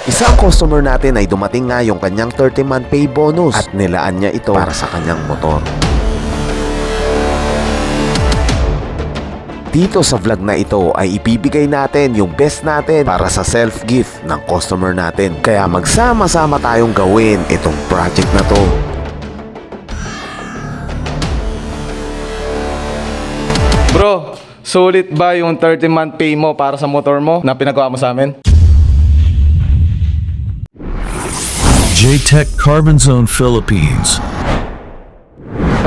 Isang customer natin ay dumating nga yung kanyang 30-month pay bonus at nilaan niya ito para sa kanyang motor. Dito sa vlog na ito ay ibibigay natin yung best natin para sa self-gift ng customer natin. Kaya magsama-sama tayong gawin itong project na to. Bro, sulit ba yung 30-month pay mo para sa motor mo na pinagawa mo sa amin? J-Tech Carbon Zone Philippines.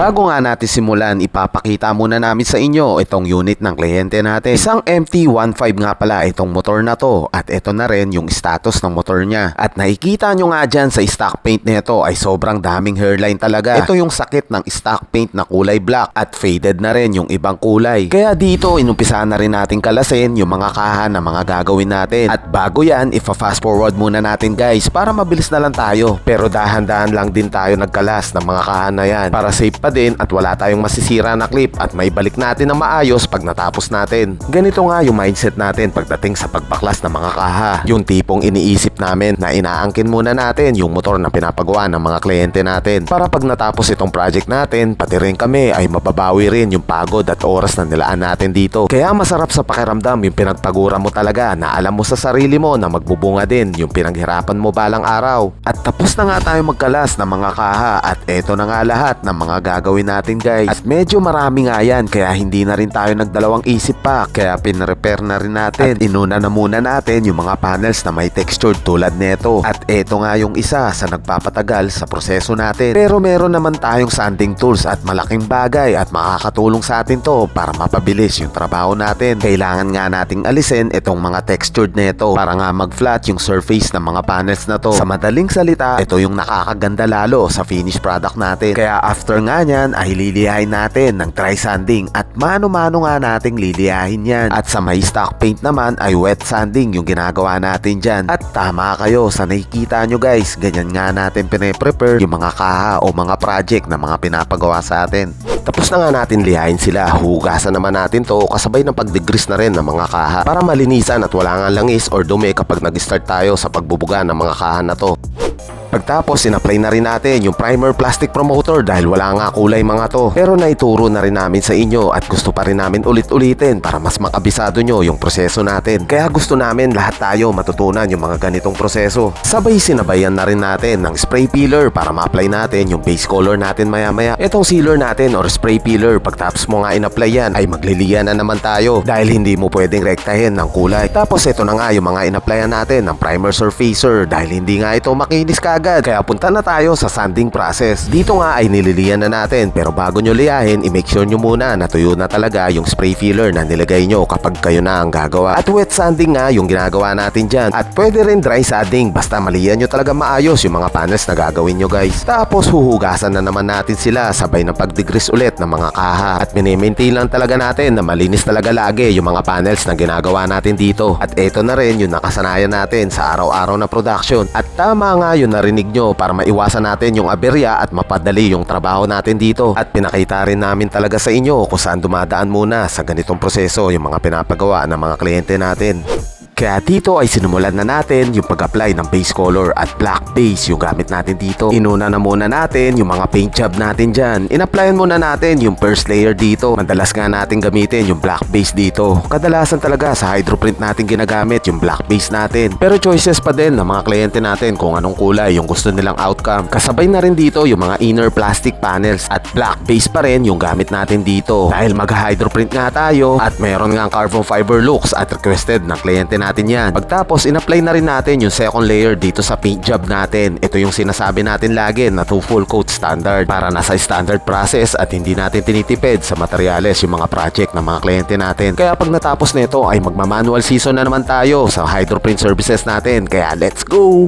Bago nga natin simulan, ipapakita muna namin sa inyo itong unit ng kliyente natin. Isang MT-15 nga pala itong motor na to at ito na rin yung status ng motor niya. At nakikita nyo nga dyan sa stock paint nito ay sobrang daming hairline talaga. Ito yung sakit ng stock paint na kulay black at faded na rin yung ibang kulay. Kaya dito inumpisahan na rin natin kalasin yung mga kaha na mga gagawin natin. At bago yan, ipa-fast forward muna natin guys para mabilis na lang tayo. Pero dahan-dahan lang din tayo nagkalas ng mga kaha na yan para safe pa din at wala tayong masisira na clip at may balik natin ng maayos pag natapos natin. Ganito nga yung mindset natin pagdating sa pagbaklas ng mga kaha. Yung tipong iniisip namin na inaangkin muna natin yung motor na pinapagawa ng mga kliyente natin para pag natapos itong project natin, pati rin kami ay mababawi rin yung pagod at oras na nilaan natin dito. Kaya masarap sa pakiramdam yung pinagpagura mo talaga na alam mo sa sarili mo na magbubunga din yung pinaghirapan mo balang araw. At tapos na nga tayo magkalas ng mga kaha at eto na nga lahat ng mga gagawin natin guys. At medyo marami nga yan kaya hindi na rin tayo nagdalawang isip pa kaya pinrepair na rin natin. At inuna na muna natin yung mga panels na may texture tulad neto. At eto nga yung isa sa nagpapatagal sa proseso natin. Pero meron naman tayong sanding tools at malaking bagay at makakatulong sa atin to para mapabilis yung trabaho natin. Kailangan nga nating alisin itong mga textured neto para nga mag-flat yung surface ng mga panels na to. Sa madaling salita, ito yung nakakaganda lalo sa finished product natin. Kaya after nga nyan ay liliyahin natin ng dry sanding at mano-mano nga nating liliyahin yan. At sa may stock paint naman ay wet sanding yung ginagawa natin dyan. At tama kayo sa nakikita nyo guys, ganyan nga natin pine-prepare yung mga kaha o mga project na mga pinapagawa sa atin. Tapos na nga natin liyahin sila, hugasan naman natin to kasabay ng pag-degrease na rin ng mga kaha para malinisan at wala nga langis or dumi kapag nag-start tayo sa pagbubuga ng mga kaha na to. Pagtapos, in-apply na rin natin yung primer plastic promoter dahil wala nga kulay mga to. Pero naituro na rin namin sa inyo at gusto pa rin namin ulit-ulitin para mas makabisado nyo yung proseso natin. Kaya gusto namin lahat tayo matutunan yung mga ganitong proseso. Sabay sinabayan na rin natin ng spray peeler para ma-apply natin yung base color natin maya-maya. Itong sealer natin or spray peeler, pagtapos mo nga in-apply yan ay magliliyan na naman tayo dahil hindi mo pwedeng rektahin ng kulay. Tapos ito na nga yung mga in-applyan natin ng primer surfacer dahil hindi nga ito makinis kaya punta na tayo sa sanding process. Dito nga ay nililiyan na natin pero bago nyo liyahin, i-make sure nyo muna na tuyo na talaga yung spray filler na nilagay nyo kapag kayo na ang gagawa. At wet sanding nga yung ginagawa natin dyan. At pwede rin dry sanding basta maliyan nyo talaga maayos yung mga panels na gagawin nyo guys. Tapos huhugasan na naman natin sila sabay ng pag-degrease ulit ng mga kaha. At mini-maintain lang talaga natin na malinis talaga lagi yung mga panels na ginagawa natin dito. At eto na rin yung nakasanayan natin sa araw-araw na production. At tama nga yun na narinig nyo para maiwasan natin yung aberya at mapadali yung trabaho natin dito. At pinakita rin namin talaga sa inyo kung saan dumadaan muna sa ganitong proseso yung mga pinapagawa ng mga kliyente natin. Kaya dito ay sinumulan na natin yung pag-apply ng base color at black base yung gamit natin dito. Inuna na muna natin yung mga paint job natin dyan. In-applyan muna natin yung first layer dito. Madalas nga natin gamitin yung black base dito. Kadalasan talaga sa hydroprint natin ginagamit yung black base natin. Pero choices pa din ng mga kliyente natin kung anong kulay yung gusto nilang outcome. Kasabay na rin dito yung mga inner plastic panels at black base pa rin yung gamit natin dito. Dahil mag-hydroprint nga tayo at meron nga carbon fiber looks at requested ng kliyente natin yan. Pagtapos, in-apply na rin natin yung second layer dito sa paint job natin. Ito yung sinasabi natin lagi na 2 full coat standard para nasa standard process at hindi natin tinitipid sa materyales yung mga project ng mga kliyente natin. Kaya pag natapos nito ay magma-manual season na naman tayo sa hydroprint services natin. Kaya let's go!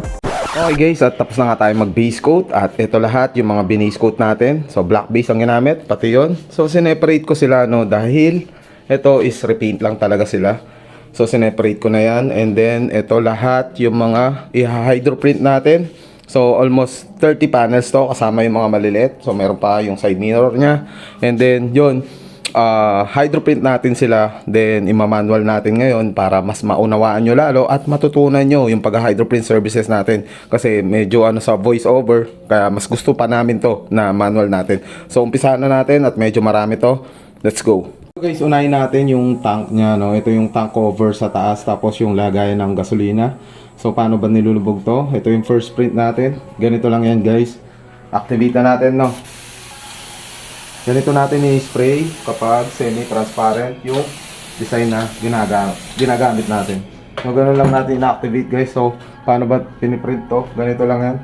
Okay guys, at tapos na nga tayo mag-base coat at ito lahat yung mga binase coat natin. So black base ang ginamit, pati yun. So sineparate ko sila no dahil ito is repaint lang talaga sila. So sineparate ko na yan and then ito lahat yung mga i-hydroprint natin. So almost 30 panels to kasama yung mga maliliit. So meron pa yung side mirror nya. And then yun, hydroprint natin sila, then ima-manual natin ngayon para mas maunawaan nyo lalo at matutunan nyo yung pag-hydroprint services natin. Kasi medyo sa voice over, kaya mas gusto pa namin to na manual natin. So umpisahan na natin at medyo marami to. Let's go. So guys, unahin natin yung tank nya, no? Ito yung tank cover sa taas, tapos yung lagayan ng gasolina. So paano ba nilulubog to? Ito yung first print natin. Ganito lang yan guys. Activate na natin, no? Ganito natin i-spray kapag semi-transparent yung design na ginagamit natin. So, ganun lang natin na-activate guys. So, paano ba piniprint to? Ganito lang yan.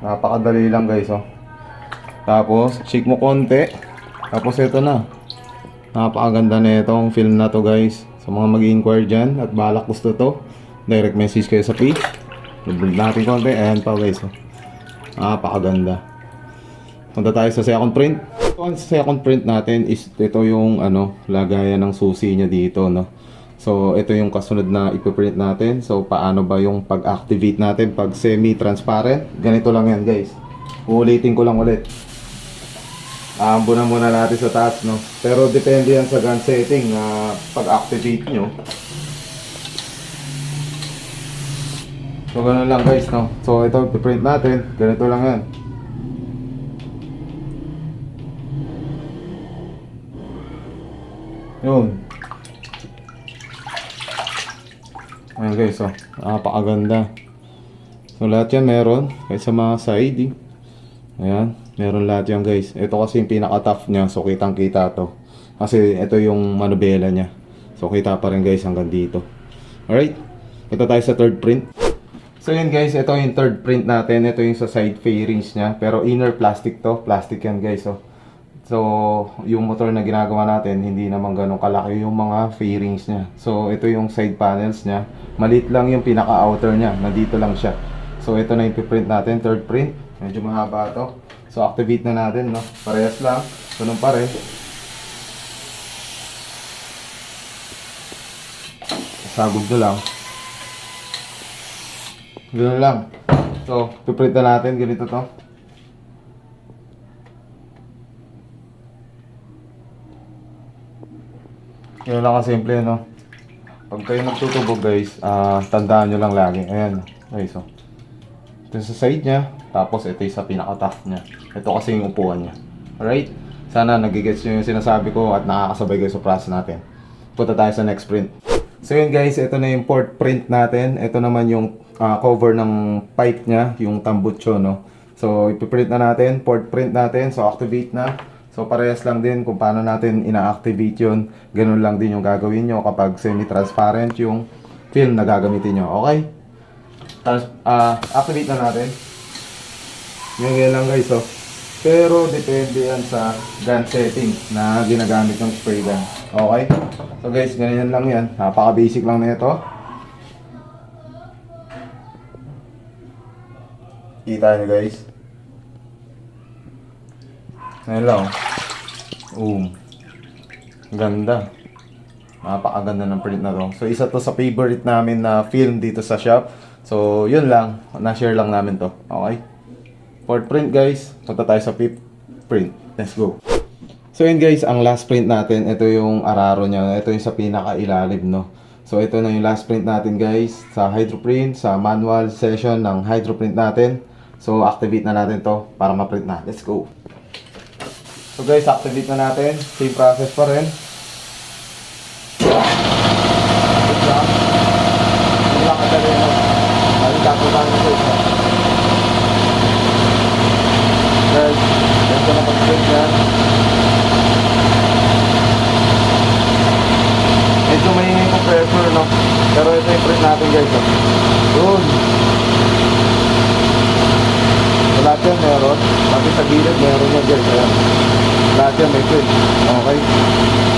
Napakadali lang guys, oh. Tapos, shake mo konti. Tapos, ito na. Napakaganda na itong film na to guys. Sa mga mag-inquire dyan at balak gusto to, direct message kayo sa page. Print natin konti. Ayan pa guys, oh. Napakaganda. Punta tayo sa second print. Ang second print natin is ito yung lagayan ng susi niya dito, no. So ito yung kasunod na ipiprint natin. So paano ba yung pag-activate natin pag semi-transparent? Ganito lang yan guys. Uulitin ko lang ulit. Aambunan muna natin sa taas, no. Pero depende yan sa gun setting na pag-activate nyo. So ganun lang guys, no. So ito ipiprint natin. Ganito lang yan. Yun. Ayan guys, oh. Napakaganda. So lahat yan meron. Kahit sa mga side, ayan, meron lahat yan guys. Ito kasi yung pinaka-tough nya. So kitang kita to. Kasi ito yung manubela nya. So kita pa rin guys hanggang dito. Alright. Ito tayo sa third print. So yun guys, ito yung third print natin. Ito yung sa side fairings nya. Pero inner plastic to. Plastic yan guys, oh. So, yung motor na ginagawa natin, hindi naman ganun kalaki yung mga fairings niya. So, ito yung side panels niya. Maliit lang yung pinaka-outer niya. Nandito lang siya. So, ito na yung piprint natin. Third print. Medyo mahaba to. So, activate na natin, no? Parehas lang. Ganun pa rin. Sagod na lang. Ganun lang. So, piprint na natin. Ganito to. Yun lang kasimple, no? Pag kayo nagtutubog guys, tandaan nyo lang lagi. Ayan, guys, oh. Ito sa side nya, tapos ito yung sa pinaka-top nya. Ito kasi yung upuan nya. Alright? Sana nagigets nyo yung sinasabi ko at nakakasabay kayo sa process natin. Punta tayo sa next print. So yun guys, ito na yung fourth print natin. Ito naman yung cover ng pipe nya, yung tambucho, no? So ipiprint na natin, fourth print natin. So activate na. So parehas lang din kung paano natin ina-activate yun. Ganun lang din yung gagawin nyo kapag semi-transparent yung film na gagamitin nyo. Okay? Activate na natin. Yan lang guys, oh. Pero depende yan sa gun setting na ginagamit ng spray gun. Okay? So guys, ganyan lang yan. Napaka-basic lang na ito. Kita nyo guys. Ngayon lang. Ganda. Napakaganda ng print na to. So isa to sa favorite namin na film dito sa shop. So yun lang. Na-share lang namin to. Okay? Fourth print guys. Punta tayo sa fifth print. Let's go. So yun guys, ang last print natin. Ito yung araro nya. Ito yung sa pinaka-ilalim, no. So ito na yung last print natin guys. Sa hydroprint. Sa manual session ng hydroprint natin. So activate na natin to para ma-print na. Let's go. So guys, activate na natin. Same process pa rin. Good lang. Hindi lang kadali na. Maligado lang ito. Guys, yan ko na pag-print yan. Medyo maingay yung compressor, no? Pero ito yung print natin guys. Yun. So lahat yan meron. Pati sa gilid meron yan guys. Ayan. lahat yan may print. Okay?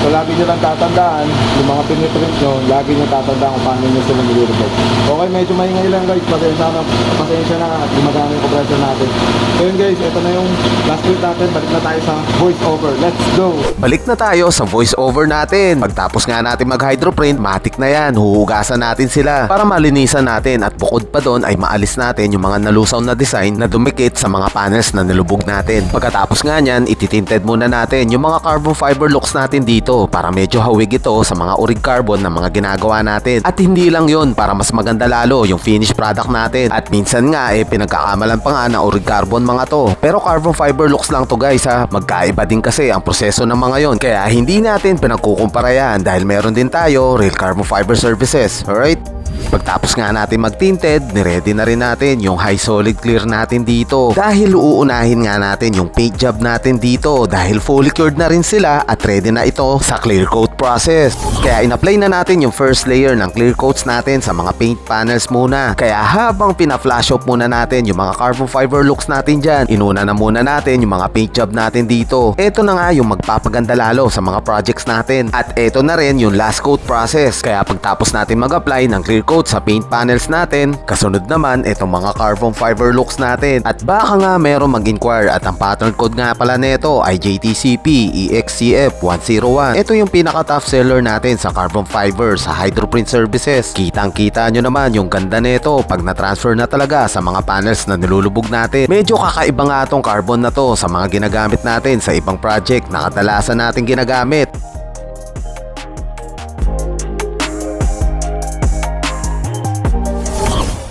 So lagi nyo lang tatandaan, yung mga piniprint nyo, lagi nyo tatandaan kung paano nyo sila nilulubog. Okay, medyo maingay lang guys, pasensya na at gumagamit yung compressor natin. So yun guys, ito na yung last clip natin, balik na tayo sa voice over. Let's go! Balik na tayo sa voice over natin. Pagtapos nga natin mag hydroprint, matik na yan. Huhugasan natin sila para malinisan natin at bukod pa doon ay maalis natin yung mga nalusaw na design na dumikit sa mga panels na nilubog natin. Pagkatapos nga nyan, ititinted muna natin yung mga carbon fiber looks natin dito para medyo hawig ito sa mga urig carbon na mga ginagawa natin. At hindi lang yun, para mas maganda lalo yung finished product natin. At minsan nga pinagkakamalan pa nga na urig carbon mga to. Pero carbon fiber looks lang to guys ha. Magkaiba din kasi ang proseso ng mga yon. Kaya hindi natin pinagkukumpara yan dahil meron din tayo real carbon fiber services. Alright? Pagtapos nga natin mag-tinted, niready na rin natin yung high solid clear natin dito. Dahil uunahin nga natin yung paint job natin dito dahil fully cured na rin sila at ready na ito sa clear coat process. Kaya in-apply na natin yung first layer ng clear coats natin sa mga paint panels muna. Kaya habang pina-flash off muna natin yung mga carbon fiber looks natin dyan, inuna na muna natin yung mga paint job natin dito. Ito na nga yung magpapaganda lalo sa mga projects natin. At ito na rin yung last coat process. Kaya pagtapos natin mag-apply ng clear coat sa paint panels natin, kasunod naman itong mga carbon fiber looks natin. At baka nga meron mag-inquire at ang pattern code nga pala nito ay JTCP EXCF 101. Ito yung pinaka top seller natin sa carbon fiber sa hydroprint services. Kitang kita nyo naman yung ganda nito pag na-transfer na talaga sa mga panels na nilulubog natin. Medyo kakaiba nga tong carbon na to sa mga ginagamit natin sa ibang project na kadalasan natin ginagamit.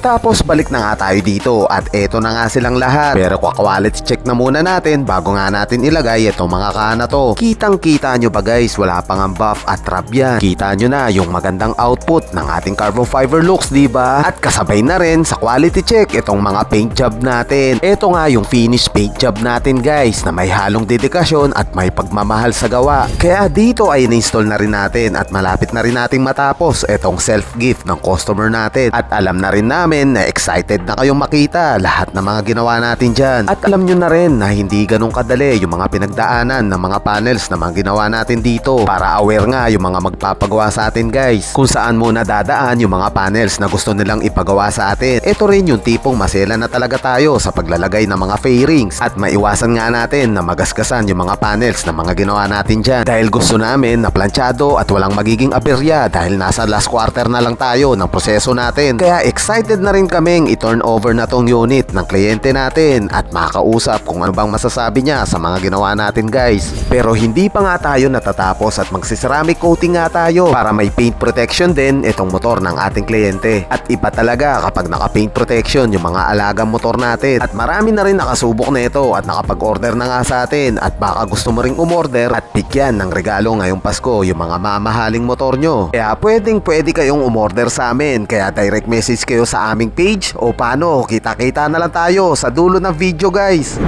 Tapos balik na nga tayo dito at eto na nga silang lahat. Pero quality check na muna natin bago nga natin ilagay itong mga kana to. Kitang kita nyo ba guys, wala pang ang buff at wrap yan. Kita nyo na yung magandang output ng ating carbon fiber looks, diba? At kasabay na rin sa quality check itong mga paint job natin. Eto nga yung finished paint job natin guys na may halong dedikasyon at may pagmamahal sa gawa. Kaya dito ay in-install na rin natin at malapit na rin nating matapos itong self gift ng customer natin. At alam na rin namin na excited na kayong makita lahat ng mga ginawa natin dyan. At alam nyo na rin na hindi ganun kadali yung mga pinagdaanan ng mga panels na mga ginawa natin dito para aware nga yung mga magpapagawa sa atin guys kung saan muna dadaan yung mga panels na gusto nilang ipagawa sa atin. Ito rin yung tipong masela na talaga tayo sa paglalagay ng mga fairings at maiwasan nga natin na magasgasan yung mga panels na mga ginawa natin dyan dahil gusto namin na planchado at walang magiging aberya dahil nasa last quarter na lang tayo ng proseso natin. Kaya excited na rin kaming i-turn over na tong unit ng kliyente natin at makausap kung ano bang masasabi niya sa mga ginawa natin guys. Pero hindi pa nga tayo natatapos at magsiceramic coating nga tayo para may paint protection din itong motor ng ating kliyente. At iba talaga kapag naka-paint protection yung mga alagang motor natin. At marami na rin nakasubok na ito at nakapag-order na nga sa atin at baka gusto mo ring umorder at bigyan ng regalo ngayong Pasko yung mga mamahaling motor nyo. Kaya pwede kayong umorder sa amin. Kaya direct message kayo sa aming page o paano, kita-kita na lang tayo sa dulo ng video guys.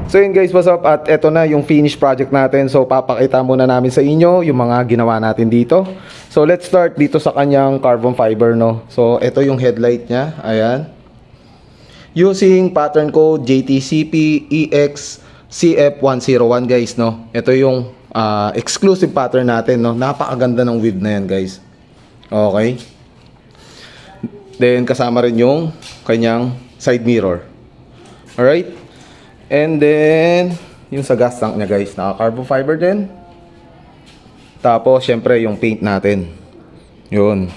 So yun guys, what's up? At eto na yung finished project natin. So papakita muna namin sa inyo yung mga ginawa natin dito. So let's start dito sa kanyang carbon fiber, no. So ito yung headlight niya, ayan. Using pattern code JTCP EXCF101 guys, no. Ito yung exclusive pattern natin, no. Napakaganda ng weave na yan guys. Okay. Then kasama rin yung kanyang side mirror. Alright. And then yung sa gas tank niya guys, naka carbon fiber din. Tapos syempre yung paint natin. Yun.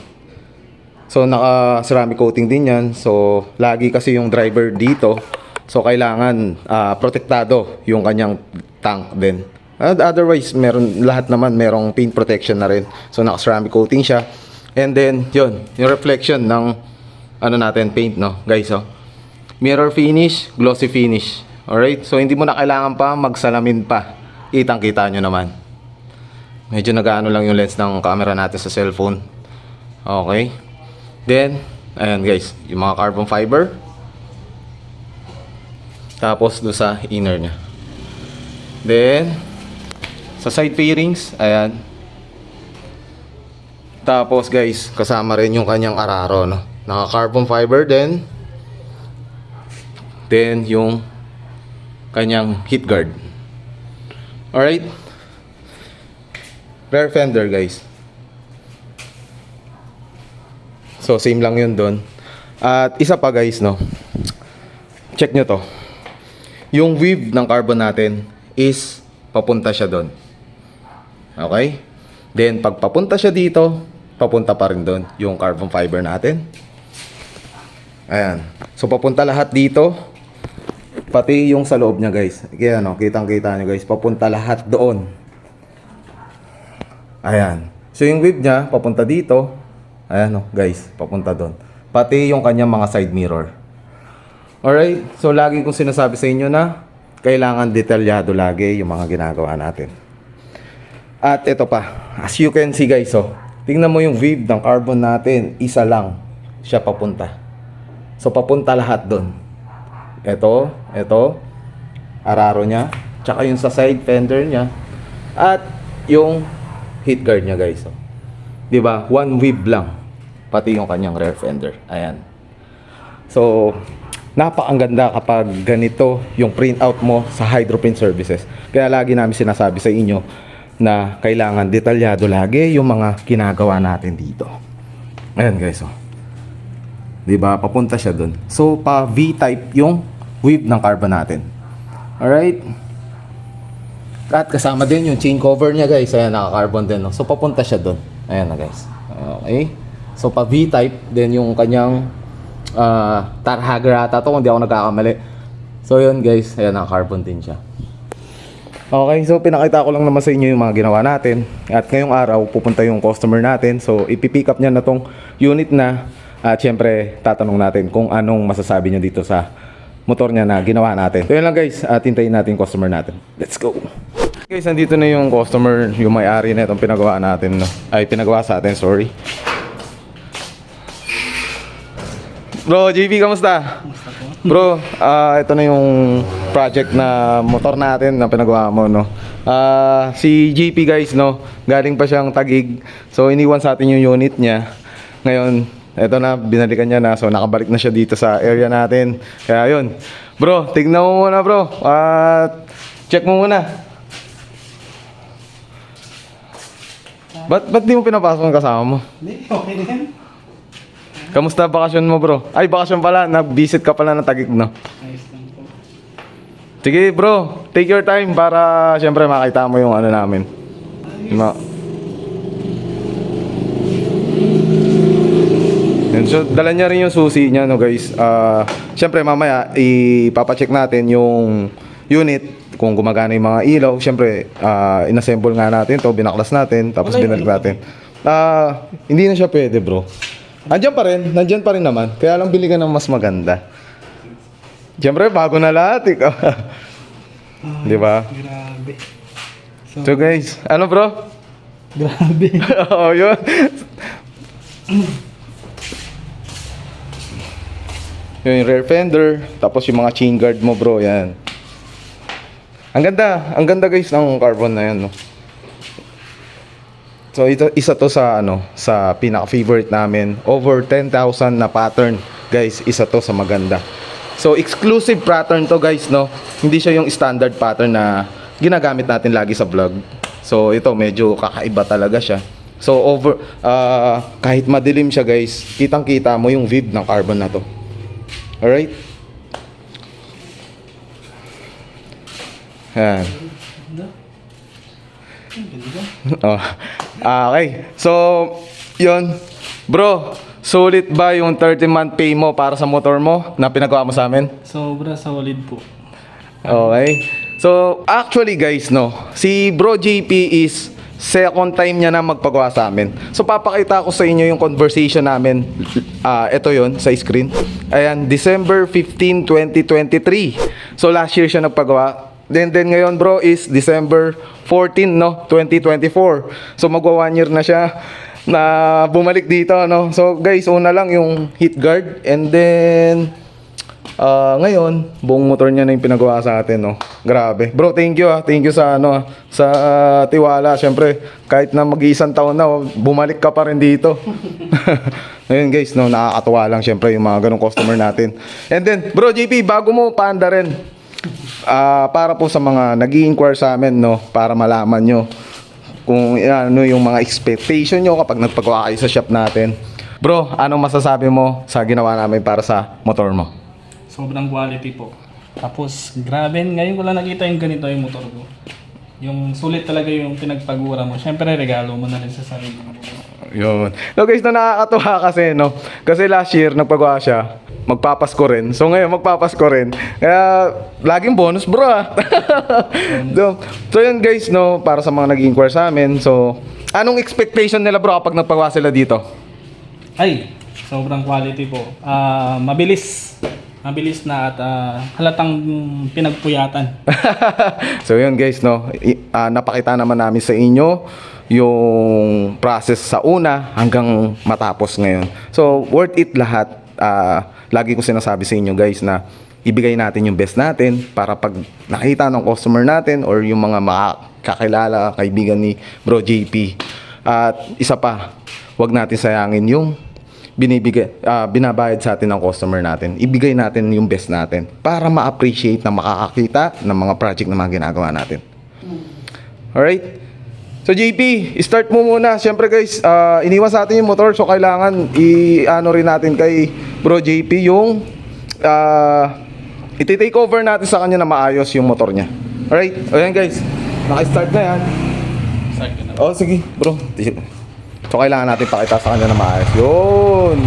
So naka ceramic coating din yan. So lagi kasi yung driver dito. So kailangan protektado yung kanyang tank din. Otherwise meron, lahat naman merong paint protection na rin. So naka ceramic coating siya. And then yun, yung reflection ng ano natin, paint, no guys, oh. Mirror finish, glossy finish. Alright, so hindi mo na kailangan pa magsalamin pa. Kitang-kita nyo naman. Medyo nag-ano lang yung lens ng camera natin sa cellphone. Okay. Then, ayan guys, yung mga carbon fiber. Tapos do sa inner nya. Then, sa side fairings, ayan. Tapos guys, kasama rin yung kanyang araro, no. Naka carbon fiber din. Then yung kanyang heat guard. Alright? Rear fender, guys. So, same lang yun doon. At isa pa, guys, no? Check nyo to. Yung weave ng carbon natin is papunta siya doon. Okay? Then, pag papunta siya dito, papunta pa rin doon yung carbon fiber natin. Ayan. So, papunta lahat dito. Pati yung sa loob niya, guys. Kaya, no, kitang-kita nyo, guys. Papunta lahat doon. Ayan. So, yung weave niya, papunta dito. Ayan, no, guys. Papunta doon. Pati yung kanyang mga side mirror. Alright? So, lagi kong sinasabi sa inyo na kailangan detalyado lagi yung mga ginagawa natin. At ito pa. As you can see, guys, oh. Tingnan mo yung weave ng carbon natin. Isa lang siya papunta. So, papunta lahat doon. Ito, araro niya, tsaka yung sa side fender niya, at yung heat guard niya, guys. So, 'di ba? One weave lang, pati yung kanyang rear fender. Ayan. So, napakaganda kapag ganito yung printout mo sa Hydroprint Services. Kaya lagi namin sinasabi sa inyo na kailangan detalyado lagi yung mga ginagawa natin dito. Ayan, guys. So, 'di ba? Papunta siya doon. So, pa V-type yung weave ng carbon natin. Alright? At kasama din yung chain cover niya, guys. Ayan, naka-carbon din. No? So, papunta siya doon. Ayan na, guys. Okay? So, pa V-type din yung kanyang Tarhager ata to, kung di ako nagkakamali. So, yun, guys. Ayan, naka-carbon din siya. Okay, so pinakita ko lang naman sa inyo yung mga ginawa natin. At ngayong araw, pupunta yung customer natin. So, ipipick up niya na tong unit na. At syempre, tatanong natin kung anong masasabi niya dito sa motor niya na ginawa natin. So, yun lang, guys. At hintayin natin yung customer natin. Let's go! Guys, nandito na yung customer, yung may-ari na itong pinagawa natin. No? Ay, pinagawa sa atin, sorry. Bro, JP, kamusta? Bro, ito na yung project na motor natin na pinagawa mo, no? Si JP, guys, no? Galing pa siyang Taguig. So, iniwan sa atin yung unit niya. Ngayon, ito na, binalikan niya na. So, nakabalik na siya dito sa area natin. Kaya, yun. Bro, tignan mo muna, bro. Check mo muna. Ba't di mo pinapasok ang kasama mo? Hindi, okay na yan. Kamusta bakasyon mo, bro? Ay, bakasyon pala. Nag-visit ka pala ng Taguig, no? Ayos lang po. Sige, bro. Take your time para, syempre, makita mo yung ano namin. Yan, so, dala niya rin yung susi niya, no, guys. Syempre, mamaya, ipapacheck natin yung unit, kung gumagana yung mga ilaw. Syempre, inassemble nga natin to, binaklas natin, tapos binalik natin. Hindi na siya pwede, bro. Nandyan pa rin naman. Kaya lang bili ka ng mas maganda. Syempre, bago na lahat, ikaw. Di ba? Grabe. So, guys, ano, bro? Grabe. Oo, yun. Yung rear fender, tapos yung mga chain guard mo, bro, yan. Ang ganda guys ng carbon na yan, no. So ito, isa to sa sa pinaka-favorite namin. Over 10,000 na pattern, guys. Isa to sa maganda. So exclusive pattern to, guys, no. Hindi siya yung standard pattern na ginagamit natin lagi sa vlog. So ito medyo kakaiba talaga siya. So kahit madilim siya, guys, kitang-kita mo yung weave ng carbon na to. Alright? Yan. Oh. Okay. So, yun. Bro, sulit ba yung 30-month pay mo para sa motor mo na pinagawa mo sa amin? Sobra solid po. Okay. So, actually, guys, no, si Bro JP is second time niya na magpagawa sa amin. So, papakita ko sa inyo yung conversation namin. Ito yon sa screen. Ayan, December 15, 2023. So, last year siya nagpagawa. Then ngayon, bro, is December 14, no, 2024. So, magwa 1 year na siya na bumalik dito, no. So, guys, una lang yung heat guard. And then, ngayon, buong motor niya na yung pinagawa sa atin, no. Grabe. Bro, thank you, Thank you sa, sa tiwala. Siyempre, kahit na mag-iisang taon na, bumalik ka pa rin dito. Ngayon, guys, no, nakakatuwa lang, siyempre, yung mga ganong customer natin. And then, bro, JP, bago mo paanda rin, para po sa mga nag-i-inquire sa amin, no, para malaman nyo kung ano yung mga expectation nyo kapag nagpagawa kayo sa shop natin. Bro, anong masasabi mo sa ginawa namin para sa motor mo? Sobrang quality po. Tapos, grabe, ngayon ko lang nakita yung ganito yung motor ko. Yung sulit talaga yung pinagpagura mo. Siyempre, regalo mo na rin sa sarili mo. Yun. So guys, na nakakatuwa kasi, no? Kasi last year, nagpagawa siya. Magpapasko rin. So ngayon, magpapasko rin. Kaya, laging bonus, bro, ah. so yun guys, no? Para sa mga nag-inquire sa amin. So, anong expectation nila, bro, kapag nagpagawa sila dito? Ay, sobrang quality po. Mabilis. Mabilis na at halatang pinagpuyatan. So yun guys, no? Napakita naman namin sa inyo yung process sa una hanggang matapos ngayon. So, worth it lahat. Lagi ko sinasabi sa inyo guys na ibigay natin yung best natin para pag nakita ng customer natin or yung mga makakilala, kaibigan ni Bro JP. At isa pa, wag natin sayangin yung binabayad sa atin ng customer natin. Ibigay natin yung best natin para ma-appreciate na makakakita ng mga project na mga ginagawa natin. Alright? So JP, start mo muna. Siyempre guys, iniwan sa atin yung motor, so kailangan i-ano rin natin kay Bro JP yung iti-take over natin sa kanya na maayos yung motor niya. Alright? Ayan guys, naka-start na yan. Start ko na. Oh, sige bro. So kailangan natin pakita sa kanya na maayos. Yun.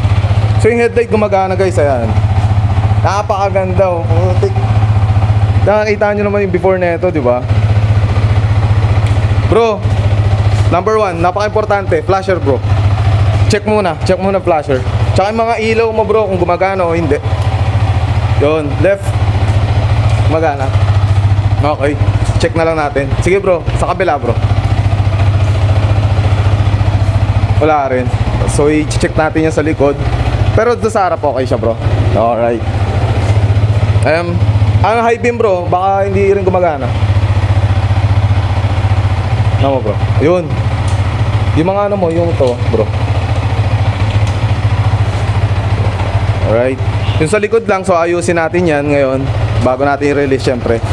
So yung headlight gumagana guys, ayan. Napakaganda oh. Putik. Nakakita nyo naman yung before na ito, di ba? Bro, number 1, napaka-importante, flasher bro. Check muna flasher. Tsaka yung mga ilaw mo bro, kung gumagana o hindi. Yun, left. Gumagana. Okay, check na lang natin. Sige bro, sa kabila bro. Wala rin. So i-check natin yan sa likod. Pero doon sa harap okay siya bro. Alright. Ang high beam bro, baka hindi rin gumagana. Tama bro. Yun. Yung mga ano mo, yung to bro. Alright. Yung sa likod lang, so ayusin natin yan ngayon bago natin i-release syempre.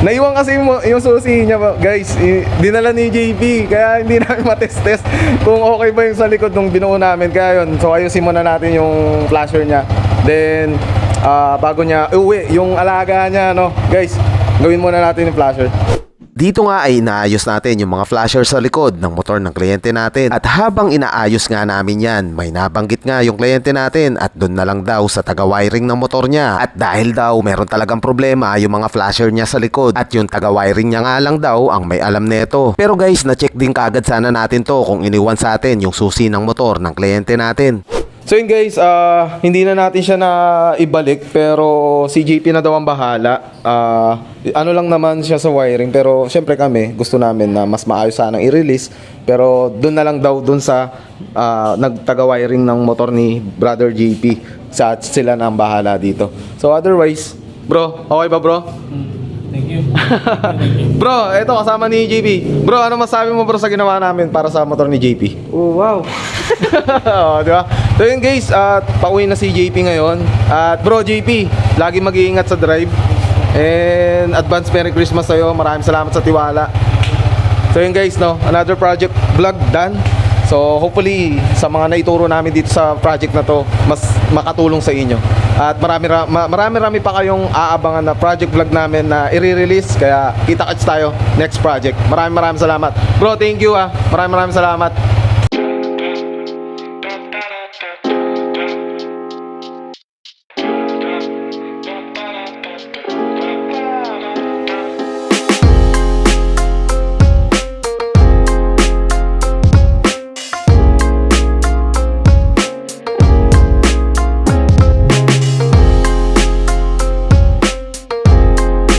Naiwan kasi yung susi niya guys, dinala ni JP, kaya hindi namin matest-test kung okay ba yung sa likod nung binuo namin. Kaya yun, so ayusin muna natin yung flasher niya. Then, bago niya uwi, yung alaga niya, no, guys, gawin muna natin yung flasher. Dito nga ay inaayos natin yung mga flasher sa likod ng motor ng kliyente natin. At habang inaayos nga namin yan, may nabanggit nga yung kliyente natin at doon na lang daw sa taga-wiring ng motor niya. At dahil daw meron talagang problema yung mga flasher niya sa likod at yung taga-wiring niya nga lang daw ang may alam neto. Pero guys, na-check din kagad sana natin to kung iniwan sa atin yung susi ng motor ng kliyente natin. So yun guys, hindi na natin siya na ibalik pero si JP na daw ang bahala. Ano lang naman siya sa wiring pero syempre kami gusto namin na mas maayos sanang i-release pero doon na lang daw doon sa nagtaga-wiring ng motor ni Brother JP. Sila na ang bahala dito. So otherwise, bro, okay ba bro? Thank you. Bro, eto kasama ni JP. Bro, ano masabi mo bro sa ginawa namin para sa motor ni JP? Oh, wow. Oh, di ba? So yun guys, pauwi na si JP ngayon. At bro JP, lagi mag-iingat sa drive. And advance Merry Christmas sa'yo. Maraming salamat sa tiwala. So yun guys, no, another project vlog done. So hopefully sa mga naituro namin dito sa project na to, mas makatulong sa inyo. At marami pa kayong aabangan na project vlog namin na i-release. Kaya kita-kits tayo next project. Maraming salamat. Bro, thank you ah. Maraming salamat.